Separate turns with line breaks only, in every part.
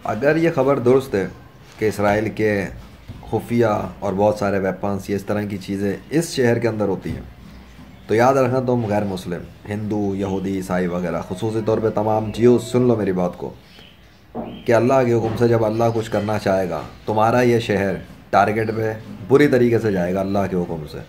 اگر یہ خبر درست ہے کہ اسرائیل کے خفیہ اور بہت سارے ویپنس یہ اس طرح کی چیزیں اس شہر کے اندر ہوتی ہیں، تو یاد رکھنا تم غیر مسلم، ہندو، یہودی، عیسائی وغیرہ، خصوصی طور پہ تمام جیوز، سن لو میری بات کو، کہ اللہ کے حکم سے جب اللہ کچھ کرنا چاہے گا تمہارا یہ شہر ٹارگٹ پہ بری طریقے سے جائے گا اللہ کے حکم سے،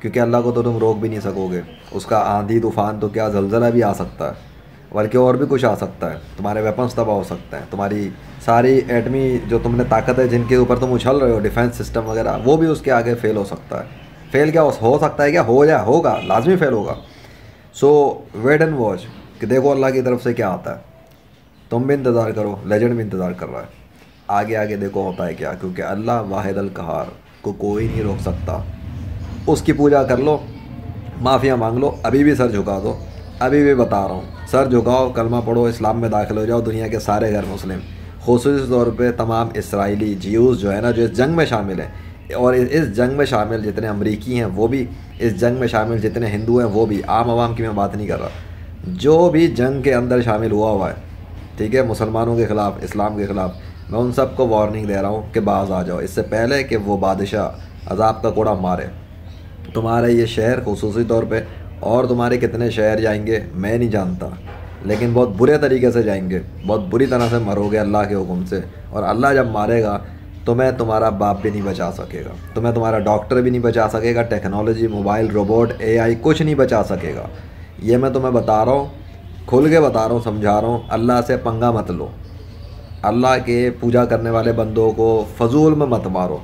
کیونکہ اللہ کو تو تم روک بھی نہیں سکو گے۔ اس کا آندھی طوفان تو کیا زلزلہ بھی آ سکتا ہے، بلکہ اور بھی کچھ آ سکتا ہے، تمہارے ویپنس تباہ ہو سکتے ہیں، تمہاری ساری ایٹمی جو تم نے طاقت ہے جن کے اوپر تم اچھل رہے ہو، ڈیفنس سسٹم وغیرہ، وہ بھی اس کے آگے فیل ہو سکتا ہے۔ فیل کیا ہو سکتا ہے، کیا ہو جائے، ہوگا، لازمی فیل ہوگا۔ سو ویٹ اینڈ واچ کہ دیکھو اللہ کی طرف سے کیا آتا ہے۔ تم بھی انتظار کرو، لیجنڈ بھی انتظار کر رہا ہے، آگے آگے دیکھو ہوتا ہے کیا، کیونکہ اللہ واحد القہار کو کوئی نہیں روک سکتا۔ اس کی پوجا کر لو، معافیاں مانگ لو، ابھی بھی سر جھکا دو، ابھی بھی بتا رہا ہوں، سر جھکاؤ، کلمہ پڑھو، اسلام میں داخل ہو جاؤ، دنیا کے سارے غیر مسلم، خصوصی طور پہ تمام اسرائیلی جیوز جو ہے نا، جو اس جنگ میں شامل ہیں، اور اس جنگ میں شامل جتنے امریکی ہیں وہ بھی، اس جنگ میں شامل جتنے ہندو ہیں وہ بھی، عام عوام کی میں بات نہیں کر رہا، جو بھی جنگ کے اندر شامل ہوا ہے، ٹھیک ہے، مسلمانوں کے خلاف، اسلام کے خلاف، میں ان سب کو وارننگ دے رہا ہوں کہ باز آ جاؤ، اس سے پہلے کہ وہ بادشاہ عذاب کا کوڑا مارے تمہارا یہ شہر خصوصی طور پہ، اور تمہارے کتنے شہر جائیں گے میں نہیں جانتا، لیکن بہت برے طریقے سے جائیں گے، بہت بری طرح سے مرو گے اللہ کے حکم سے، اور اللہ جب مارے گا تمہیں تمہارا باپ بھی نہیں بچا سکے گا، تمہیں تمہارا ڈاکٹر بھی نہیں بچا سکے گا، ٹیکنالوجی، موبائل، روبوٹ، اے آئی کچھ نہیں بچا سکے گا۔ یہ میں تمہیں بتا رہا ہوں، کھل کے بتا رہا ہوں، سمجھا رہا ہوں، اللہ سے پنگا مت لو، اللہ کے پوجا کرنے والے بندوں کو فضول میں مت مارو،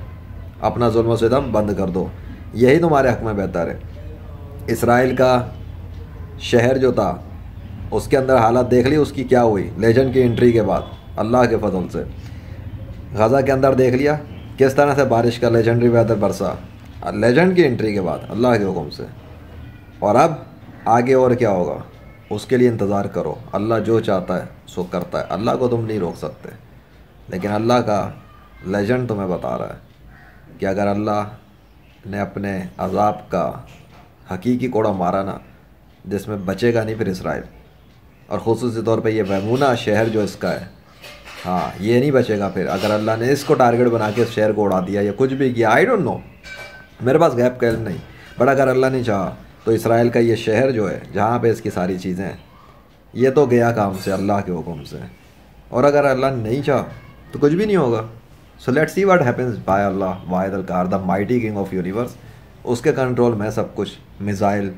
اپنا ظلم و ستم بند کر دو، یہی تمہارے حق میں بہتر ہے۔ اسرائیل کا شہر جو تھا اس کے اندر حالت دیکھ لی اس کی کیا ہوئی لیجنڈ کی انٹری کے بعد، اللہ کے فضل سے۔ غزہ کے اندر دیکھ لیا کس طرح سے بارش کا لیجنڈری ویدر برسا لیجنڈ کی انٹری کے بعد اللہ کے حکم سے، اور اب آگے اور کیا ہوگا اس کے لیے انتظار کرو، اللہ جو چاہتا ہے سو کرتا ہے، اللہ کو تم نہیں روک سکتے، لیکن اللہ کا لیجنڈ تمہیں بتا رہا ہے کہ اگر اللہ نے اپنے عذاب کا حقیقی کوڑا مارا نا، جس میں بچے گا نہیں پھر اسرائیل، اور خصوصی طور پہ یہ ویمونہ شہر جو اس کا ہے، ہاں یہ نہیں بچے گا پھر، اگر اللہ نے اس کو ٹارگٹ بنا کے اس شہر کو اڑا دیا یا کچھ بھی کیا، آئی ڈونٹ نو، میرے پاس غیب کا علم نہیں، بٹ اگر اللہ نے چاہا تو اسرائیل کا یہ شہر جو ہے جہاں پہ اس کی ساری چیزیں ہیں، یہ تو گیا کام سے اللہ کے حکم سے، اور اگر اللہ نے نہیں چاہا تو کچھ بھی نہیں ہوگا۔ So let's see what happens by Allah واحد القہار، the mighty king of universe, اس کے کنٹرول میں سب کچھ، میزائل،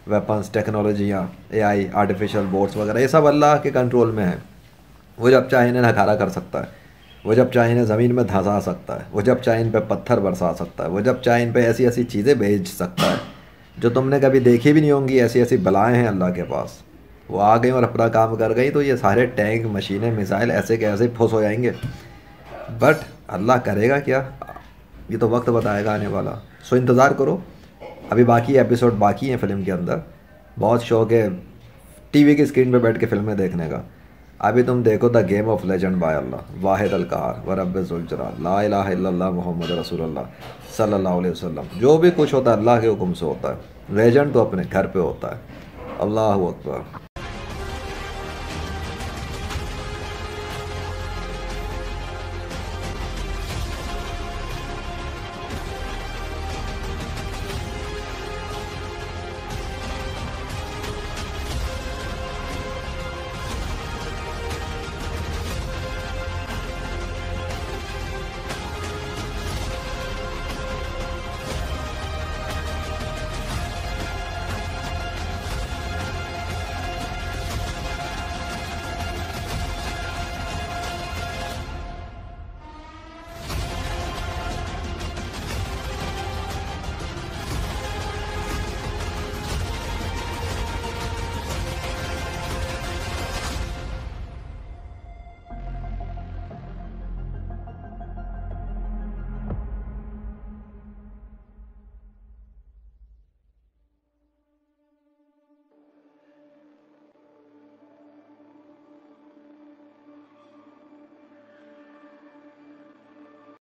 ویپنس، ٹیکنالوجیاں، اے آئی، آرٹیفیشل بورڈس وغیرہ، یہ سب اللہ کے کنٹرول میں ہے۔ وہ جب چاہے انہیں نکھارا کر سکتا ہے، وہ جب چاہے انہیں زمین میں دھنسا سکتا ہے، وہ جب چاہے ان پہ پتھر برسا سکتا ہے، وہ جب چاہے ان پہ ایسی ایسی چیزیں بھیج سکتا ہے جو تم نے کبھی دیکھی بھی نہیں ہوں گی، ایسی ایسی بلائیں ہیں اللہ کے پاس، وہ آ گئی اور اپنا کام کر گئی، تو یہ سارے ٹینک، مشینیں، میزائل ایسے کے ایسے پھوس ہو جائیں گے، بٹ اللہ کرے گا کیا یہ تو وقت بتائے گا آنے والا۔ سو انتظار کرو، ابھی باقی ایپیسوڈ باقی ہیں فلم کے اندر، بہت شوق ہے ٹی وی کی اسکرین پہ بیٹھ کے فلمیں دیکھنے کا، ابھی تم دیکھو the game of legend by Allah واحد القہار و رب ذوالجلال، لا الہ الا اللہ محمد رسول اللہ صلی اللہ علیہ وسلم، جو بھی کچھ ہوتا ہے اللہ کے حکم سے ہوتا ہے، لیجنڈ تو اپنے گھر پہ ہوتا ہے۔ اللہ اکبر۔